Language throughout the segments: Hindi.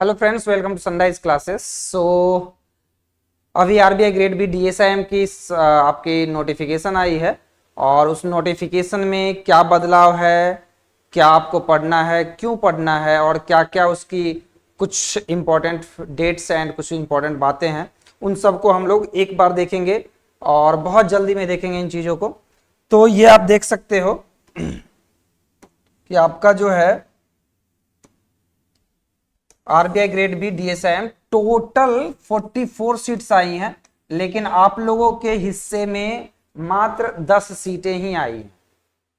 Hello friends, welcome to Sunrise Classes. अभी आरबीआई ग्रेड बी डीएसआईएम की आपकी नोटिफिकेशन आई है और उस नोटिफिकेशन में क्या बदलाव है, क्या आपको पढ़ना है, क्यों पढ़ना है और क्या क्या उसकी कुछ इम्पोर्टेंट डेट्स एंड कुछ इम्पोर्टेंट बातें हैं, उन सबको हम लोग एक बार देखेंगे और बहुत जल्दी में देखेंगे इन चीज़ों को। तो ये आप देख सकते हो कि आपका जो है RBI grade B DSIM total 44 seats आई हैं, लेकिन आप लोगों के हिस्से में मात्र 10 सीटें ही आई हैं।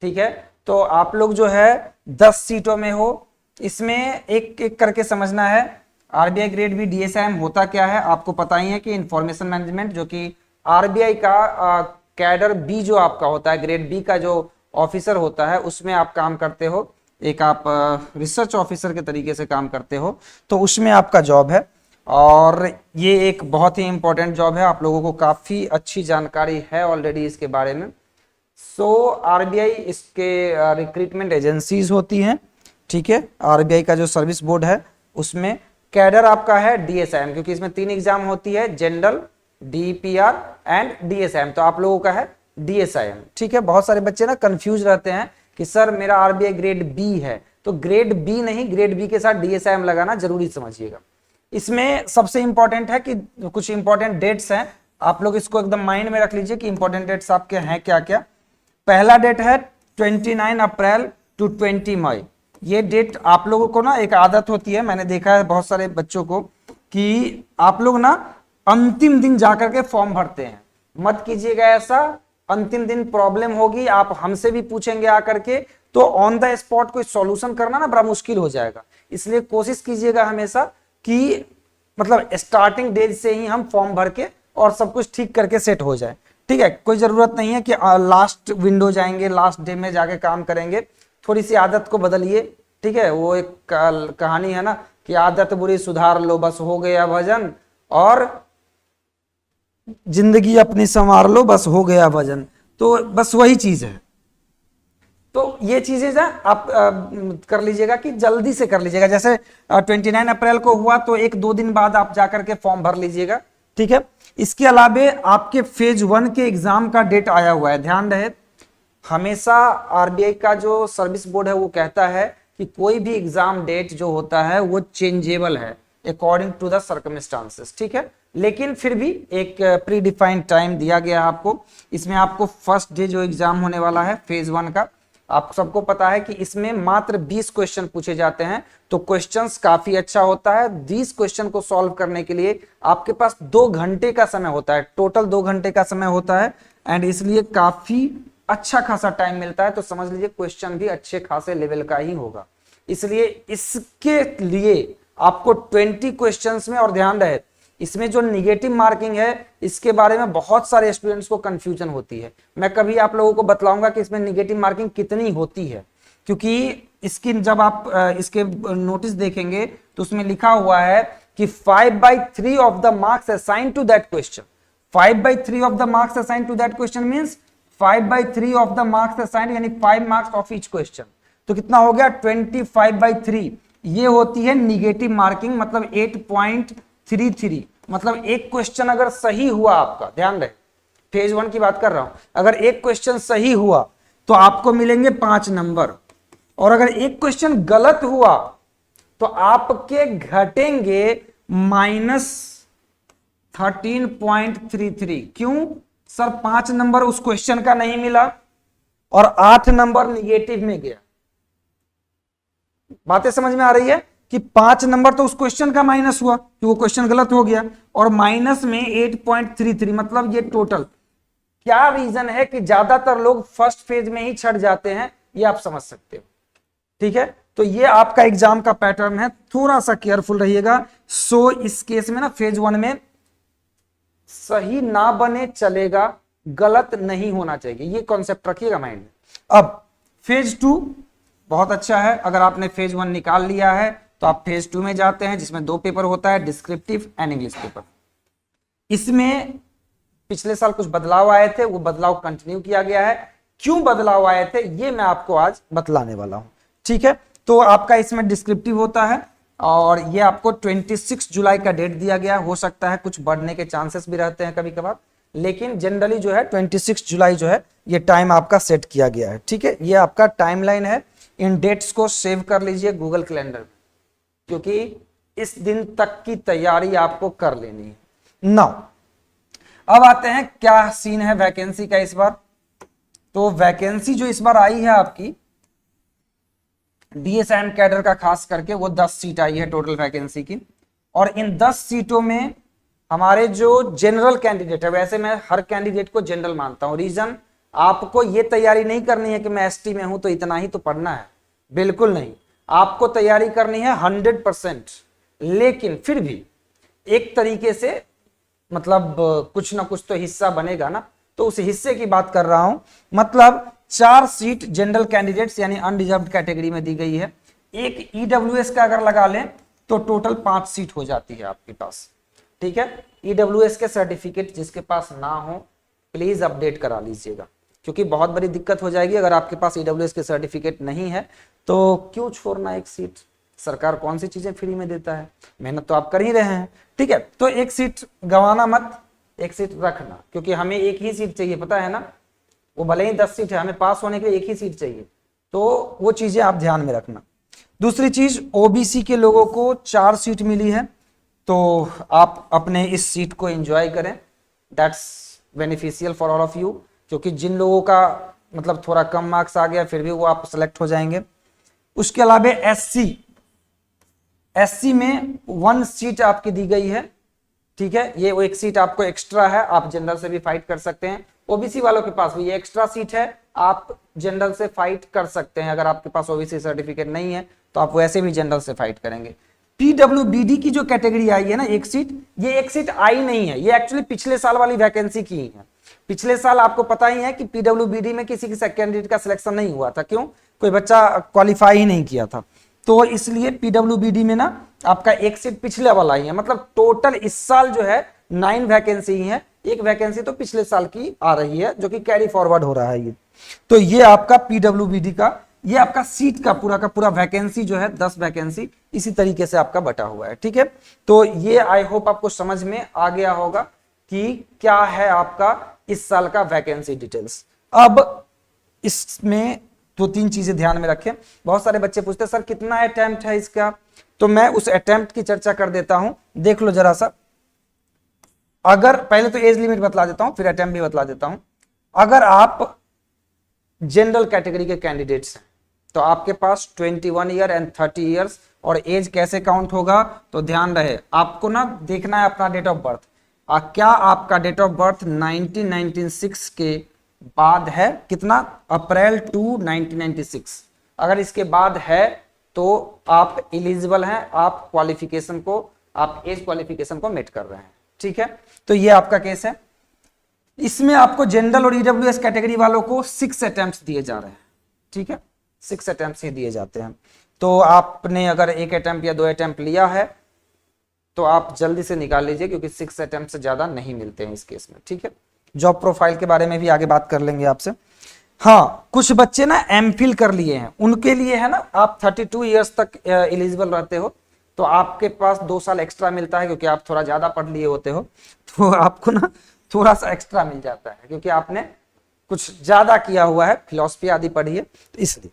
ठीक है, तो आप लोग जो है 10 सीटों में हो। इसमें एक एक करके समझना है। आरबीआई ग्रेड बी डीएसआईएम होता क्या है, आपको पता ही है कि इंफॉर्मेशन मैनेजमेंट, जो कि आरबीआई का कैडर बी जो आपका होता है, ग्रेड बी का जो ऑफिसर होता है, उसमें आप काम करते हो। एक आप रिसर्च ऑफिसर के तरीके से काम करते हो, तो उसमें आपका जॉब है और ये एक बहुत ही इंपॉर्टेंट जॉब है। आप लोगों को काफ़ी अच्छी जानकारी है ऑलरेडी इसके बारे में। आरबीआई इसके रिक्रूटमेंट एजेंसीज होती हैं। ठीक है, आरबीआई का जो सर्विस बोर्ड है उसमें कैडर आपका है डीएसआईएम, क्योंकि इसमें 3 एग्जाम होती है, जनरल, डीपीआर एंड डीएसआईएम। तो आप लोगों का है डीएसआईएम। ठीक है, बहुत सारे बच्चे ना कंफ्यूज रहते हैं कि सर मेरा आरबीआई ग्रेड बी है, तो ग्रेड बी नहीं, ग्रेड बी के साथ डीएसआईएम लगाना जरूरी समझिएगा। इसमें सबसे इंपॉर्टेंट है कि कुछ इंपॉर्टेंट डेट्स हैं, आप लोग इसको एकदम माइंड में रख लीजिए कि इंपॉर्टेंट डेट्स आपके हैं क्या क्या। पहला डेट है 29 अप्रैल टू 20 मई। ये डेट आप लोगों को ना एक आदत होती है, मैंने देखा है बहुत सारे बच्चों को, कि आप लोग ना अंतिम दिन जाकर के फॉर्म भरते हैं। मत कीजिएगा ऐसा, अंतिम दिन प्रॉब्लम होगी, आप हमसे भी पूछेंगे आकर के, तो ऑन द स्पॉट कोई सॉल्यूशन करना ना बड़ा मुश्किल हो जाएगा। इसलिए कोशिश कीजिएगा हमेशा कि मतलब स्टार्टिंग डेज से ही हम फॉर्म भर के और सब कुछ ठीक करके सेट हो जाए। ठीक है, कोई जरूरत नहीं है कि लास्ट विंडो जाएंगे, लास्ट डे में जाके काम करेंगे। थोड़ी सी आदत को बदलिए। ठीक है, वो एक कहानी है ना कि आदत बुरी सुधार लो, बस हो गया भजन, और जिंदगी अपनी संवार लो, बस हो गया भजन। तो बस वही चीज है। तो ये चीजें ना आप कर लीजिएगा कि जल्दी से कर लीजिएगा। जैसे 29 अप्रैल को हुआ तो 1-2 दिन बाद आप जाकर के फॉर्म भर लीजिएगा। ठीक है, इसके अलावे आपके फेज 1 के एग्जाम का डेट आया हुआ है, ध्यान रहे। हमेशा आरबीआई का जो सर्विस बोर्ड है वो कहता है कि कोई भी एग्जाम डेट जो होता है वो चेंजेबल है अकॉर्डिंग टू द सर्कमस्टांसेस। ठीक है, लेकिन फिर भी एक प्री डिफाइंड टाइम दिया गया है आपको। इसमें आपको फर्स्ट डे जो एग्जाम होने वाला है फेज 1 का, आप सबको पता है कि इसमें मात्र 20 क्वेश्चन पूछे जाते हैं, तो क्वेश्चंस काफी अच्छा होता है। 20 क्वेश्चन को सॉल्व करने के लिए आपके पास 2 घंटे का समय होता है, टोटल 2 घंटे का समय होता है, एंड इसलिए काफी अच्छा खासा टाइम मिलता है। तो समझ लीजिए क्वेश्चन भी अच्छे खासे लेवल का ही होगा। इसलिए इसके लिए आपको 20 क्वेश्चंस में, और ध्यान रहे इसमें जो निगेटिव मार्किंग है इसके बारे में बहुत सारे स्टूडेंट्स को कंफ्यूजन होती है। मैं कभी आप लोगों को बतलाऊंगा कि इसमें निगेटिव मार्किंग कितनी होती है, क्योंकि इसकी जब आप इसके नोटिस देखेंगे तो उसमें लिखा हुआ है कि 5/3 of the marks assign to that question. 5/3 of the marks assign to that question means 5/3 of the marks assign, यानी 5 मार्क्स ऑफ ईच क्वेश्चन। तो कितना हो गया 25/3। ये होती है निगेटिव मार्किंग, मतलब 8.33। मतलब एक क्वेश्चन अगर सही हुआ आपका, ध्यान रहे फेज 1 की बात कर रहा हूं, अगर एक क्वेश्चन सही हुआ तो आपको मिलेंगे 5 नंबर, और अगर एक क्वेश्चन गलत हुआ तो आपके घटेंगे -13.33। क्यों सर? 5 नंबर उस क्वेश्चन का नहीं मिला और 8 नंबर निगेटिव में गया। बातें समझ में आ रही है कि 5 नंबर तो उस क्वेश्चन का माइनस हुआ कि वो क्वेश्चन गलत हो गया, और माइनस में 8.33, मतलब ये टोटल। क्या रीजन है कि ज्यादातर लोग फर्स्ट फेज में ही छट जाते हैं, ये आप समझ सकते हो। ठीक है, तो ये आपका एग्जाम का पैटर्न है, थोड़ा सा केयरफुल रहिएगा। इस केस में ना फेज 1 में सही ना बने चलेगा, गलत नहीं होना चाहिए, ये कॉन्सेप्ट रखिएगा माइंड में। अब फेज 2 बहुत अच्छा है, अगर आपने फेज 1 निकाल लिया है तो आप फेज 2 में जाते हैं, जिसमें 2 पेपर होता है, डिस्क्रिप्टिव एंड इंग्लिश पेपर। इसमें पिछले साल कुछ बदलाव आए थे, वो बदलाव कंटिन्यू किया गया है। क्यों बदलाव आए थे ये मैं आपको आज बतलाने वाला हूं। ठीक है, तो आपका इसमें डिस्क्रिप्टिव होता है, और ये आपको 26 जुलाई का डेट दिया गया, हो सकता है कुछ बढ़ने के चांसेस भी रहते हैं कभी कभार, लेकिन जनरली जो है 26 जुलाई जो है ये टाइम आपका सेट किया गया है। ठीक है, ये आपका टाइमलाइन है। इन डेट्स को सेव कर लीजिए गूगल कैलेंडर में, क्योंकि इस दिन तक की तैयारी आपको कर लेनी है। नाउ अब आते हैं क्या सीन है वैकेंसी का इस बार। तो वैकेंसी जो इस बार आई है आपकी डीएसआईएम कैडर का खास करके, वो 10 सीट आई है टोटल वैकेंसी की। और इन 10 सीटों में हमारे जो जनरल कैंडिडेट है, वैसे मैं हर कैंडिडेट को जनरल मानता हूं, रीजन आपको ये तैयारी नहीं करनी है कि मैं एसटी में हूं तो इतना ही तो पढ़ना है, बिल्कुल नहीं, आपको तैयारी करनी है 100%। लेकिन फिर भी एक तरीके से मतलब कुछ ना कुछ तो हिस्सा बनेगा ना, तो उस हिस्से की बात कर रहा हूं। मतलब 4 सीट जनरल कैंडिडेट्स यानी अनरिजर्व्ड कैटेगरी में दी गई है। एक ईडब्ल्यूएस का अगर लगा लें तो टोटल 5 सीट हो जाती है आपके पास। ठीक है, ईडब्ल्यूएस के सर्टिफिकेट जिसके पास ना हो प्लीज अपडेट करा लीजिएगा, क्योंकि बहुत बड़ी दिक्कत हो जाएगी अगर आपके पास ईडब्ल्यूएस के सर्टिफिकेट नहीं है तो क्यों छोड़ना एक सीट। सरकार कौन सी चीजें फ्री में देता है, मेहनत तो आप कर ही रहे हैं। ठीक है, तो एक सीट गंवाना मत, एक सीट रखना, क्योंकि हमें एक ही सीट चाहिए, पता है ना, वो भले ही 10 सीट है, हमें पास होने के लिए एक ही सीट चाहिए, तो वो चीजें आप ध्यान में रखना। दूसरी चीज, ओबीसी के लोगों को 4 सीट मिली है, तो आप अपने इस सीट को एंजॉय करें, that's beneficial for all of you, क्योंकि जिन लोगों का मतलब थोड़ा कम मार्क्स आ गया फिर भी वो आप सेलेक्ट हो जाएंगे। उसके अलावा एससी में 1 सीट आपकी दी गई है। ठीक है, ये वो एक सीट आपको एक्स्ट्रा है, आप जनरल से भी फाइट कर सकते हैं। ओबीसी वालों के पास भी ये एक्स्ट्रा सीट है, आप जनरल से फाइट कर सकते हैं। अगर आपके पास ओबीसी सर्टिफिकेट नहीं है तो आप वैसे भी जनरल से फाइट करेंगे। पीडब्ल्यूबीडी की जो कैटेगरी आई है ना, एक सीट, ये एक सीट आई नहीं है, ये एक्चुअली पिछले साल वाली वैकेंसी की है। पिछले साल आपको पता ही है कि पीडब्ल्यूबीडी में किसी कैंडिडेट का सिलेक्शन नहीं हुआ था, क्यों, कोई बच्चा क्वालिफाई ही नहीं किया था, तो इसलिए पीडब्ल्यूबीडी में ना आपका एक सीट पिछले वाला ही है। मतलब टोटल इस साल जो है 9 वैकेंसी है, एक वैकेंसी तो पिछले साल की आ रही है जो कि कैरी फॉरवर्ड हो रहा है ये। तो ये आपका पीडब्ल्यूबीडी का, ये आपका सीट का पूरा वैकेंसी जो है 10 वैकेंसी इसी तरीके से आपका बटा हुआ है। ठीक है, तो ये आई होप आपको समझ में आ गया होगा कि क्या है आपका इस साल का वैकेंसी डिटेल्स। अब इसमें 2-3 चीजें ध्यान में रखें। बहुत सारे बच्चे पूछते हैं सर कितना अटेम्प्ट है इसका, तो मैं उस अटेम्प्ट की चर्चा कर देता हूं, देख लो जरा सा। अगर पहले तो एज लिमिट बतला देता हूं, फिर अटेम्प्ट भी बतला देता हूं। अगर आप जनरल कैटेगरी के कैंडिडेट्स हैं तो आपके पास 21 ईयर एंड 30 ईयर्स, और एज कैसे काउंट होगा, तो ध्यान रहे आपको ना देखना है अपना डेट ऑफ बर्थ। क्या आपका डेट ऑफ बर्थ 1996 के बाद है, कितना, अप्रैल 2 1996, अगर इसके बाद है तो आप एलिजिबल हैं, आप क्वालिफिकेशन को, आप एज क्वालिफिकेशन को मेट कर रहे हैं। ठीक है, तो ये आपका केस है। इसमें आपको जनरल और ईडब्ल्यूएस कैटेगरी वालों को 6 अटेम्प्ट्स दिए जा रहे हैं। ठीक है, 6 अटेम्प्ट्स ही दिए जाते हैं, तो आपने अगर 1 अटेम्प्ट या 2 अटेम्प्ट लिया है तो आप जल्दी से निकाल लीजिए, क्योंकि 6 अटेम्प्ट से ज्यादा नहीं मिलते हैं इस केस में। ठीक है, जॉब प्रोफाइल के बारे में भी आगे बात कर लेंगे आपसे। हाँ, कुछ बच्चे ना एमफिल कर लिए हैं, उनके लिए है ना, आप 32 ईयर्स तक एलिजिबल रहते हो, तो आपके पास 2 साल एक्स्ट्रा मिलता है, क्योंकि आप थोड़ा ज्यादा पढ़ लिए होते हो, तो आपको ना थोड़ा सा एक्स्ट्रा मिल जाता है, क्योंकि आपने कुछ ज्यादा किया हुआ है, फिलॉसफी आदि पढ़ी है, तो इसलिए।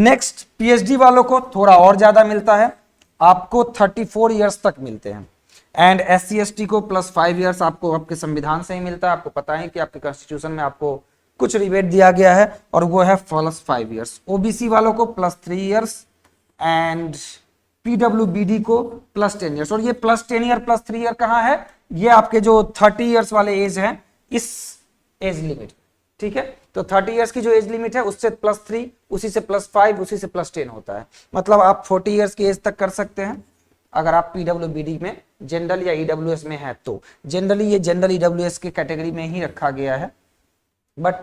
नेक्स्ट, पीएचडी वालों को थोड़ा और ज्यादा मिलता है, आपको 34 ईयर्स तक मिलते हैं। एंड SC ST को +5 ईयर्स आपको आपके संविधान से ही मिलता है। आपको पता है कि आपके कॉन्स्टिट्यूशन में आपको कुछ रिबेट दिया गया है, और वो है +5 ईयर्स। ओबीसी वालों को +3 ईयर्स एंड पीडब्ल्यूबीडी को +10 ईयर्स। और ये +10 ईयर +3 ईयर कहाँ है, ये आपके जो 30 ईयर्स वाले एज हैं इस एज लिमिट। ठीक है, तो 30 ईयर्स की जो एज लिमिट है उससे +3, उसी से +5, उसी से +10 होता है। मतलब आप 40 ईयर्स की एज तक कर सकते हैं अगर आप पीडब्ल्यूबीडी में जनरल या ईडब्ल्यूएस में है तो। जनरली ये जनरल ईडब्ल्यूएस की कैटेगरी में ही रखा गया है, बट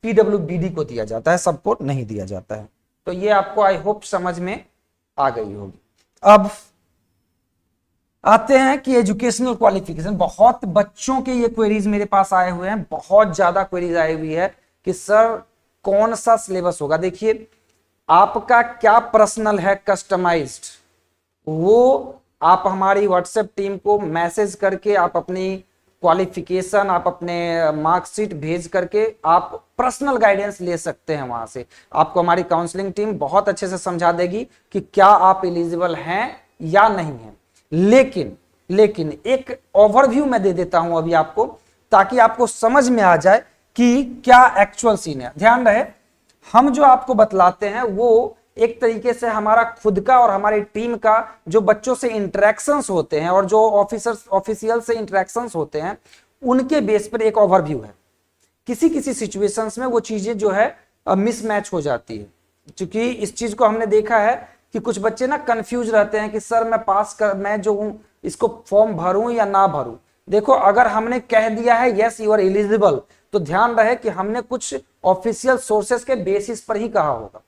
पीडब्ल्यूबीडी को दिया जाता है, सबको नहीं दिया जाता है। तो ये आपको आई होप समझ में आ गई होगी। अब आते हैं कि एजुकेशनल क्वालिफिकेशन। बहुत बच्चों के ये क्वेरीज मेरे पास आए हुए हैं, बहुत ज्यादा क्वेरीज आई हुई है कि सर कौन सा सिलेबस होगा। देखिए, आपका क्या पर्सनल है, कस्टमाइज्ड, वो आप हमारी व्हाट्सएप टीम को मैसेज करके आप अपनी क्वालिफिकेशन, आप अपने मार्कशीट भेज करके आप पर्सनल गाइडेंस ले सकते हैं। वहां से आपको हमारी काउंसलिंग टीम बहुत अच्छे से समझा देगी कि क्या आप एलिजिबल हैं या नहीं है। लेकिन एक ओवरव्यू मैं दे देता हूं अभी आपको, ताकि आपको समझ में आ जाए कि क्या एक्चुअल सीन है। ध्यान रहे, हम जो आपको बतलाते हैं वो एक तरीके से हमारा खुद का और हमारी टीम का जो बच्चों से इंटरेक्शंस होते हैं और जो ऑफिशियल से इंटरेक्शंस होते हैं, उनके बेस पर एक ओवरव्यू है। किसी किसी सिचुएशंस में वो चीजें जो है मिसमैच हो जाती है, क्योंकि इस चीज को हमने देखा है कि कुछ बच्चे ना कंफ्यूज रहते हैं कि सर मैं जो हूं इसको फॉर्म भरूं या ना भरूं। देखो, अगर हमने कह दिया है यस यू आर एलिजिबल, तो ध्यान रहे कि हमने कुछ ऑफिशियल सोर्सेस के बेसिस पर ही कहा होगा।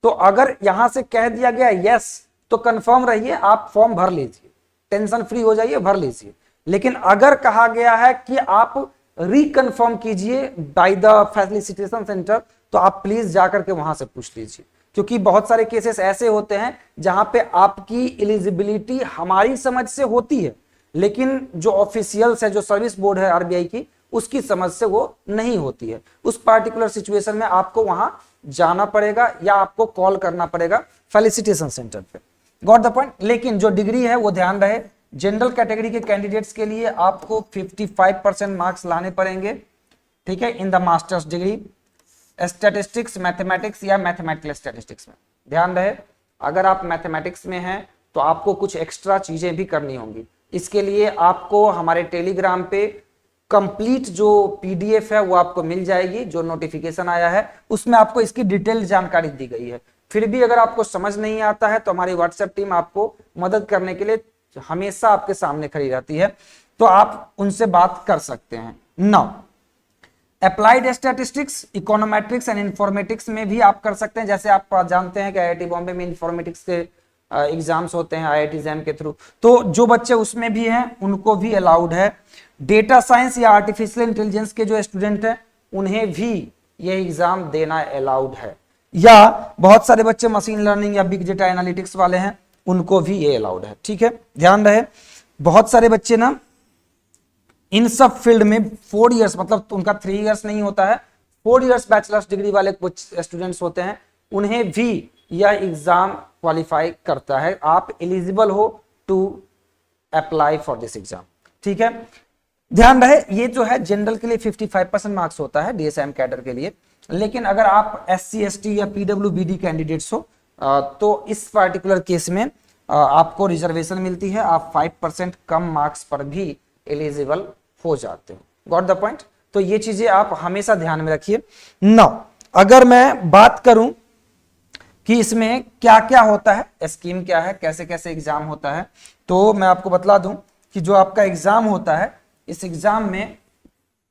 तो अगर यहां से कह दिया गया यस, तो कंफर्म रहिए आप फॉर्म भर लीजिए, टेंशन फ्री हो जाइए, भर लीजिए। लेकिन अगर कहा गया है कि आप रिकन्फर्म कीजिए बाय द फैसिलिटेशन सेंटर, तो आप प्लीज जाकर के वहां से पूछ लीजिए, क्योंकि बहुत सारे केसेस ऐसे होते हैं जहां पे आपकी एलिजिबिलिटी हमारी समझ से होती है, लेकिन जो ऑफिशियल्स है, जो सर्विस बोर्ड है आरबीआई की, उसकी समझ से वो नहीं होती है। उस पार्टिकुलर सिचुएशन में आपको वहां जाना पड़ेगा या आपको कॉल करना पड़ेगा फैसिलिटेशन सेंटर पे। Got the point. लेकिन जो डिग्री है वो ध्यान रहे, जनरल कैटेगरी के कैंडिडेट्स के लिए आपको 55% मार्क्स लाने पड़ेंगे, ठीक है, in the masters degree statistics, mathematics या मैथमेटिकल स्टैटिस्टिक्स में। ध्यान रहे, अगर आप मैथमेटिक्स में हैं तो आपको कुछ एक्स्ट्रा चीजें भी करनी होंगी। इसके लिए आपको हमारे टेलीग्राम पे कंप्लीट जो पीडीएफ है वो आपको मिल जाएगी, जो नोटिफिकेशन आया है उसमें आपको इसकी डिटेल जानकारी दी गई है। फिर भी अगर आपको समझ नहीं आता है तो हमारी व्हाट्सएप टीम आपको मदद करने के लिए हमेशा आपके सामने खड़ी रहती है, तो आप उनसे बात कर सकते हैं। Now applied statistics, econometrics and informatics में भी आप कर सकते हैं। जैसे आप जानते हैं कि आईआईटी बॉम्बे में इंफॉर्मेटिक्स के एग्जाम्स होते हैं आईआईटी जैम के थ्रू, तो जो बच्चे उसमें भी हैं उनको भी अलाउड है। डेटा साइंस या आर्टिफिशियल इंटेलिजेंस के जो स्टूडेंट हैं उन्हें भी ये एग्जाम देना अलाउड है, या बहुत सारे बच्चे मशीन लर्निंग या बिग डेटा एनालिटिक्स वाले हैं उनको भी ये अलाउड है। ठीक है, ध्यान रहे, बहुत सारे बच्चे ना इन सब फील्ड में 4 इयर्स, मतलब उनका 3 इयर्स नहीं होता है, 4 इयर्स बैचलर्स डिग्री वाले कुछ स्टूडेंट्स होते हैं, उन्हें भी यह एग्जाम क्वालिफाई करता है। आप एलिजिबल हो to apply for this exam. ठीक है, ध्यान रहे, ये जो है जनरल के लिए 55% मार्क्स होता है डीएसएम कैडर के लिए, लेकिन अगर आप एससी एसटी या पीडब्ल्यूबीडी कैंडिडेट्स हो तो इस पार्टिकुलर केस में आपको रिजर्वेशन मिलती है, आप 5% कम मार्क्स पर भी एलिजिबल हो जाते हो। Got the point. तो ये चीजें आप हमेशा ध्यान में रखिए। नाउ अगर मैं बात करूं कि इसमें क्या क्या होता है, स्कीम क्या है, कैसे कैसे एग्जाम होता है, तो मैं आपको बतला दूं कि जो आपका एग्जाम होता है, इस एग्जाम में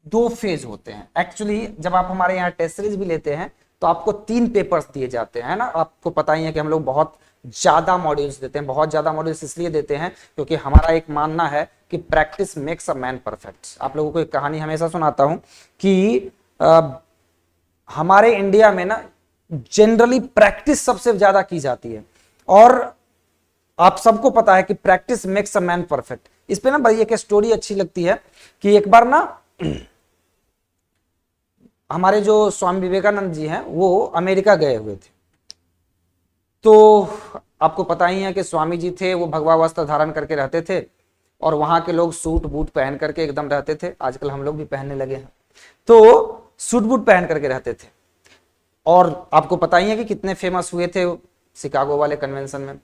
2 फेज होते हैं। एक्चुअली जब आप हमारे यहाँ टेस्ट सीरीज भी लेते हैं तो आपको 3 पेपर्स दिए जाते हैं ना। आपको पता ही है कि हम लोग बहुत ज्यादा मॉड्यूल्स देते हैं। बहुत ज्यादा मॉड्यूल्स इसलिए देते हैं क्योंकि हमारा एक मानना है कि practice makes a man perfect. आप लोगों को एक कहानी हमेशा सुनाता हूं कि हमारे इंडिया में ना जनरली प्रैक्टिस सबसे ज्यादा की जाती है, और आप सबको पता है कि practice makes a man perfect. इस पे ना बड़ी एक स्टोरी अच्छी लगती है कि एक बार ना हमारे जो स्वामी विवेकानंद जी हैं वो अमेरिका गए हुए थे। तो आपको पता ही है कि स्वामी जी थे वो भगवा वस्त्र धारण करके रहते थे, और वहां के लोग सूट बूट पहन करके एकदम रहते थे। आजकल हम लोग भी पहनने लगे हैं, तो सूट बूट पहन करके रहते थे। और आपको पता ही है कि कितने फेमस हुए थे शिकागो वाले कन्वेंशन में।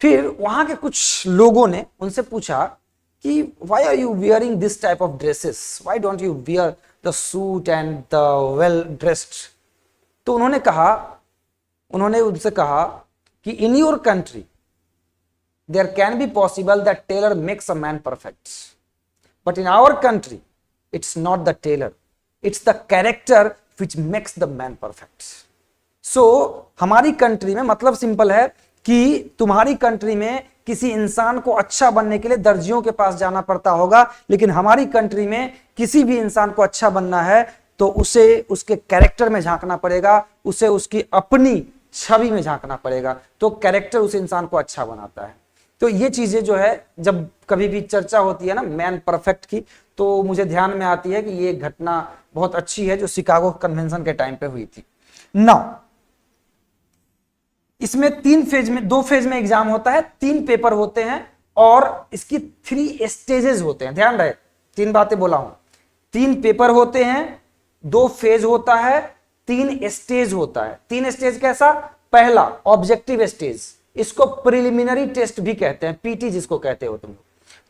फिर वहां के कुछ लोगों ने उनसे पूछा कि why are you wearing this type of dresses, why don't you wear the suit and the well dressed. तो उन्होंने उनसे कहा कि in your country there can be possible that tailor makes a man perfect, but in our country it's not the tailor, it's the character which makes the man perfect. So हमारी कंट्री में मतलब सिंपल है कि तुम्हारी कंट्री में किसी इंसान को अच्छा बनने के लिए दर्जियों के पास जाना पड़ता होगा, लेकिन हमारी कंट्री में किसी भी इंसान को अच्छा बनना है तो उसे उसके कैरेक्टर में झांकना पड़ेगा, उसे उसकी अपनी छवि में झांकना पड़ेगा, तो कैरेक्टर उस इंसान को अच्छा बनाता है। तो ये चीजें जो है जब कभी भी चर्चा होती है ना मैन परफेक्ट की, तो मुझे ध्यान में आती है कि ये घटना बहुत अच्छी है जो शिकागो कन्वेंशन के टाइम पे हुई थी। नाउ इसमें 2 फेज में एग्जाम होता है, 3 पेपर होते हैं और इसकी 3 स्टेजेस होते हैं। ध्यान रहे 3 बातें बोला हूं, 3 पेपर होते हैं, 2 फेज होता है, 3 स्टेज होता है। 3 स्टेज कैसा? पहला ऑब्जेक्टिव स्टेज, इसको प्रिलिमिनरी टेस्ट भी कहते हैं, पीटी जिसको कहते हो तुम,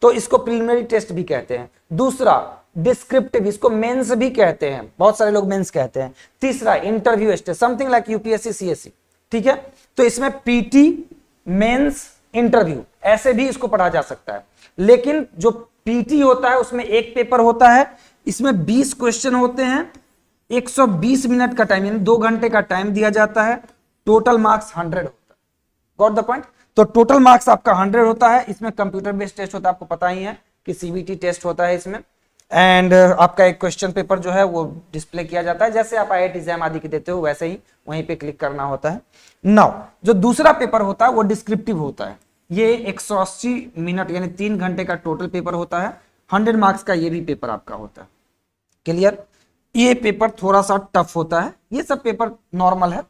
तो इसको प्रिलिमिनरी टेस्ट भी कहते हैं। दूसरा डिस्क्रिप्टिव, इसको मेंस भी कहते हैं, बहुत सारे लोग मेंस कहते हैं। तीसरा interview stage, something like UPSC CSC, ठीक है। तो इसमें पीटी, मेंस, इंटरव्यू ऐसे भी इसको पढ़ा जा सकता है। लेकिन जो पीटी होता है उसमें एक पेपर होता है, इसमें 20 क्वेश्चन होते हैं, 120 मिनट का टाइम यानी 2 घंटे का टाइम दिया जाता है, टोटल मार्क्स 100 होता है। Got the point? तो टोटल मार्क्स आपका 100 होता है। इसमें कंप्यूटर बेस्ड टेस्ट होता है, आपको पता ही है कि सीबीटी टेस्ट होता है इसमें। एंड आपका एक क्वेश्चन पेपर जो है वो डिस्प्ले किया जाता है, जैसे आप IIT एग्जाम आदि के देते हो वैसे ही वहीं पे क्लिक करना होता है। नाउ जो दूसरा पेपर होता है वो डिस्क्रिप्टिव होता है, ये 180 मिनट यानी 3 घंटे का टोटल पेपर होता है, 100 मार्क्स का ये भी पेपर आपका होता है। क्लियर? ये पेपर थोड़ा सा टफ होता है, ये सब पेपर नॉर्मल है।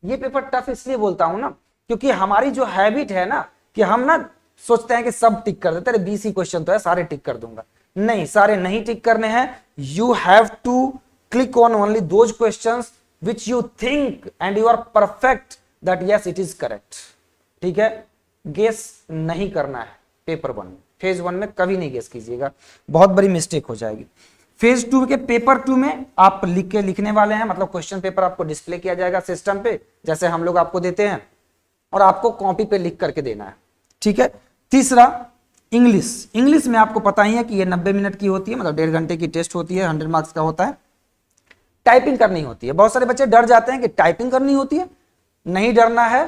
ये पेपर टफ इसलिए बोलता हूं ना क्योंकि हमारी जो हैबिट है ना कि हम ना सोचते हैं कि सब टिक कर देते हैं, 20 ही क्वेश्चन तो है सारे टिक कर दूंगा। नहीं, सारे नहीं टिक करने हैं। You have to click on only those questions which you think and you are perfect that yes it is correct. ठीक है, गेस नहीं करना है पेपर 1 में, फेज 1 में कभी नहीं गेस कीजिएगा, बहुत बड़ी मिस्टेक हो जाएगी। फेज 2 के पेपर 2 में आप लिखने वाले हैं, मतलब क्वेश्चन पेपर आपको डिस्प्ले किया जाएगा सिस्टम पे जैसे हम लोग आपको देते हैं, और आपको कॉपी पे लिख करके देना है। ठीक है। तीसरा इंग्लिश में आपको पता ही है कि ये 90 मिनट की होती है, मतलब 1.5 घंटे की टेस्ट होती है, 100 मार्क्स का होता है। टाइपिंग करनी होती है, बहुत सारे बच्चे डर जाते हैं कि टाइपिंग करनी होती है, नहीं डरना है।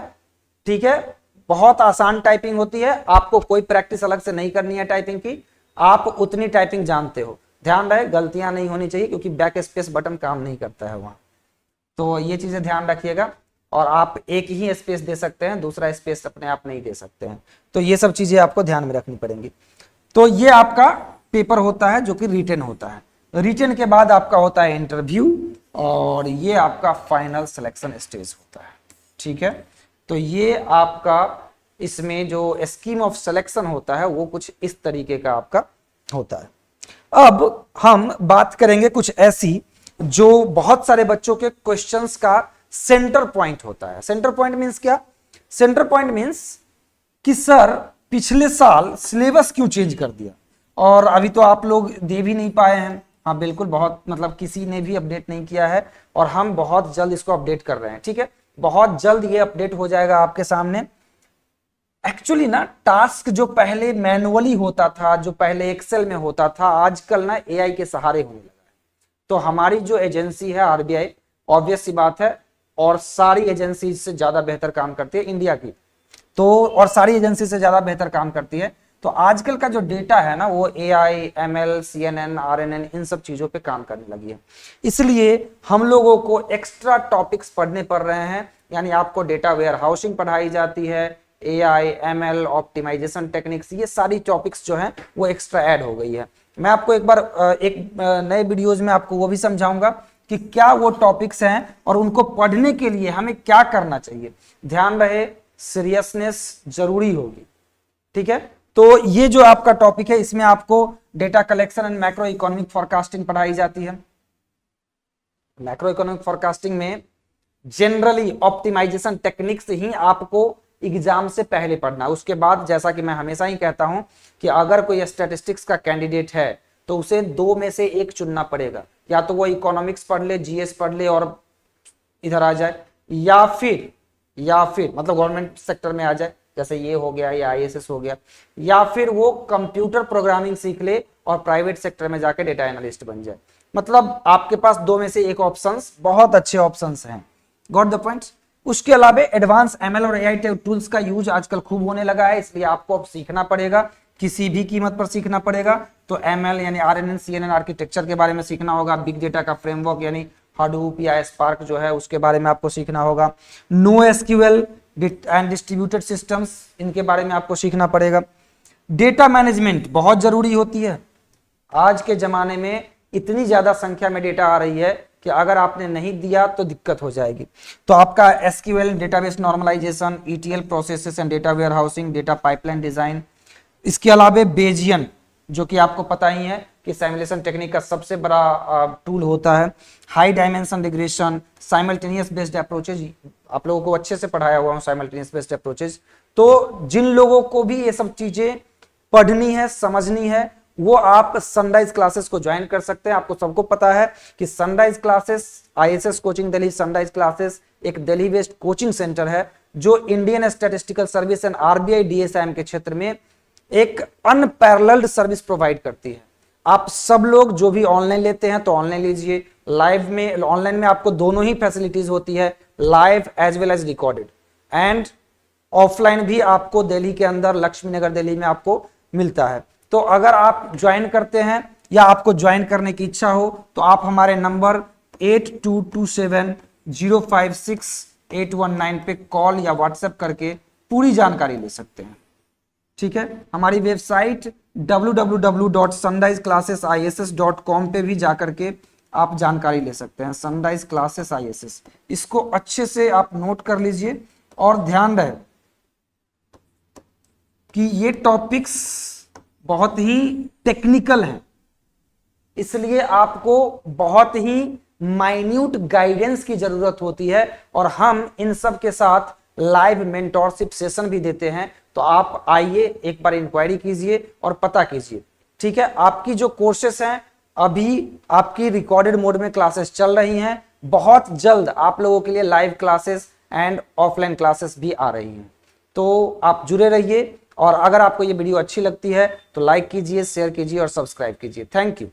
ठीक है, बहुत आसान टाइपिंग होती है, आपको कोई प्रैक्टिस अलग से नहीं करनी है टाइपिंग की, आप उतनी टाइपिंग जानते हो। ध्यान रहे गलतियां नहीं होनी चाहिए क्योंकि बैक स्पेस बटन काम नहीं करता है वहां, तो ये चीजें ध्यान रखिएगा। और आप एक ही स्पेस दे सकते हैं, दूसरा स्पेस अपने आप नहीं दे सकते हैं, तो ये सब चीजें आपको ध्यान में रखनी पड़ेंगी। तो ये आपका पेपर होता है जो कि रिटन होता है। रिटन के बाद आपका होता है इंटरव्यू, और ये आपका फाइनल सिलेक्शन स्टेज होता है। ठीक है, तो ये आपका इसमें जो स्कीम ऑफ सिलेक्शन होता है वो कुछ इस तरीके का आपका होता है। अब हम बात करेंगे कुछ ऐसी जो बहुत सारे बच्चों के क्वेश्चंस का सेंटर पॉइंट होता है। सेंटर पॉइंट मींस क्या? सेंटर पॉइंट मींस कि सर पिछले साल सिलेबस क्यों चेंज कर दिया और अभी तो आप लोग दे भी नहीं पाए हैं। हाँ बिल्कुल, बहुत मतलब किसी ने भी अपडेट नहीं किया है और हम बहुत जल्द इसको अपडेट कर रहे हैं। ठीक है, बहुत जल्द ये अपडेट हो जाएगा आपके सामने। एक्चुअली ना टास्क जो पहले मैनुअली होता था, जो पहले एक्सेल में होता था, आजकल ना एआई के सहारे होने लगा है। तो हमारी जो एजेंसी है आरबीआई, ऑब्वियस सी बात है, और सारी एजेंसी से ज्यादा बेहतर काम करती है इंडिया की, तो और सारी एजेंसी से ज्यादा बेहतर काम करती है। तो आजकल का जो डेटा है ना वो एआई, एमएल, सीएनएन, आरएनएन इन सब चीजों पे काम करने लगी है। इसलिए हम लोगों को एक्स्ट्रा टॉपिक्स पढ़ने पड़ रहे हैं, यानी आपको डेटा वेयर हाउसिंग पढ़ाई जाती है, एआई, एमएल, ऑप्टिमाइजेशन टेक्निक्स, ये सारी टॉपिक्स जो हैं वो एक्स्ट्रा ऐड हो गई है। मैं आपको एक बार एक नए वीडियोज में आपको वो भी समझाऊंगा कि क्या वो टॉपिक्स हैं और उनको पढ़ने के लिए हमें क्या करना चाहिए। ध्यान रहे सीरियसनेस जरूरी होगी। ठीक है, तो ये जो आपका टॉपिक है इसमें आपको data collection and macro economic forecasting पढ़ाई जाती है। मैक्रो इकोनॉमिक फोरकास्टिंग में जनरली ऑप्टिमाइजेशन टेक्निक्स ही आपको एग्जाम से पहले पढ़ना है। उसके बाद जैसा कि मैं हमेशा ही कहता हूं कि अगर कोई स्टैटिस्टिक्स का कैंडिडेट है तो उसे 2 में से 1 चुनना पड़ेगा, या तो वो इकोनॉमिक्स पढ़ ले, जीएस पढ़ ले और इधर आ जाए, या फिर मतलब गवर्नमेंट सेक्टर में आ जाए, जैसे ये हो गया या आईएएस हो गया, या फिर वो कंप्यूटर प्रोग्रामिंग सीख ले और प्राइवेट सेक्टर में जाके डेटा एनालिस्ट बन जाए। मतलब आपके पास 2 में से 1 ऑप्शंस, बहुत अच्छे ऑप्शंस हैं। Got the point? उसके अलावा एडवांस एमएल और एआई टूल्स का यूज आजकल खूब होने लगा है, इसलिए आपको अब सीखना पड़ेगा, किसी भी कीमत पर सीखना पड़ेगा। तो एमएल यानी आरएनएन, सीएनएन आर्किटेक्चर के बारे में सीखना होगा, बिग डेटा का फ्रेमवर्क यानी हाडूप या स्पार्क जो है उसके बारे में आपको सीखना होगा, NoSQL, and distributed systems, इनके बारे में आपको सीखना पड़ेगा। डेटा मैनेजमेंट बहुत जरूरी होती है। आज के जमाने में इतनी ज्यादा संख्या में डेटा आ रही है कि अगर आपने नहीं दिया तो दिक्कत हो जाएगी। तो आपका SQL, database normalisation, ETL processes and data warehousing, data pipeline design, इसके अलावा बेजियन, जो कि आपको पता ही है कि सिमुलेशन टेक्निक का सबसे बड़ा टूल होता है, high dimension regression, simultaneous based approaches, आप लोगों को अच्छे से पढ़ाया हुआ हूं साइमल्टेनियस बेस्ड अप्रोचेज। तो जिन लोगों को भी ये सब चीजें पढ़नी है, समझनी है, वो आप सनराइज क्लासेस को ज्वाइन कर सकते हैं। आपको सबको पता है कि Sunrise Classes, ISS coaching Delhi Sunrise Classes एक दिल्ली बेस्ड कोचिंग सेंटर है जो Indian statistical service and RBI DSIM के क्षेत्र में एक अनपैरेलल्ड सर्विस प्रोवाइड करती है। आप सब लोग जो भी ऑनलाइन लेते हैं तो ऑनलाइन लीजिए, लाइव में, ऑनलाइन में आपको दोनों ही फैसिलिटीज होती है, live as well as recorded, and offline भी आपको दिल्ली के अंदर, लक्ष्मी नगर दिल्ली में आपको मिलता है। तो अगर आप ज्वाइन करते हैं या आपको ज्वाइन करने की इच्छा हो तो आप हमारे नंबर 8227056819 पे कॉल या व्हाट्सएप करके पूरी जानकारी ले सकते हैं। ठीक है, हमारी वेबसाइट www.sunriseclassesiss.com पे भी जाकर के आप जानकारी ले सकते हैं। सनराइज क्लासेस आईएसएस, इसको अच्छे से आप नोट कर लीजिए और ध्यान रहे कि ये टॉपिक्स बहुत ही टेक्निकल हैं, इसलिए आपको बहुत ही माइन्यूट गाइडेंस की जरूरत होती है, और हम इन सब के साथ लाइव मेंटोरशिप सेशन भी देते हैं। तो आप आइए, एक बार इंक्वायरी कीजिए और पता कीजिए। ठीक है, आपकी जो कोर्सेस हैं अभी आपकी रिकॉर्डेड मोड में क्लासेस चल रही हैं, बहुत जल्द आप लोगों के लिए live classes and offline classes भी आ रही हैं। तो आप जुड़े रहिए, और अगर आपको ये वीडियो अच्छी लगती है तो लाइक कीजिए, शेयर कीजिए और सब्सक्राइब कीजिए। Thank you.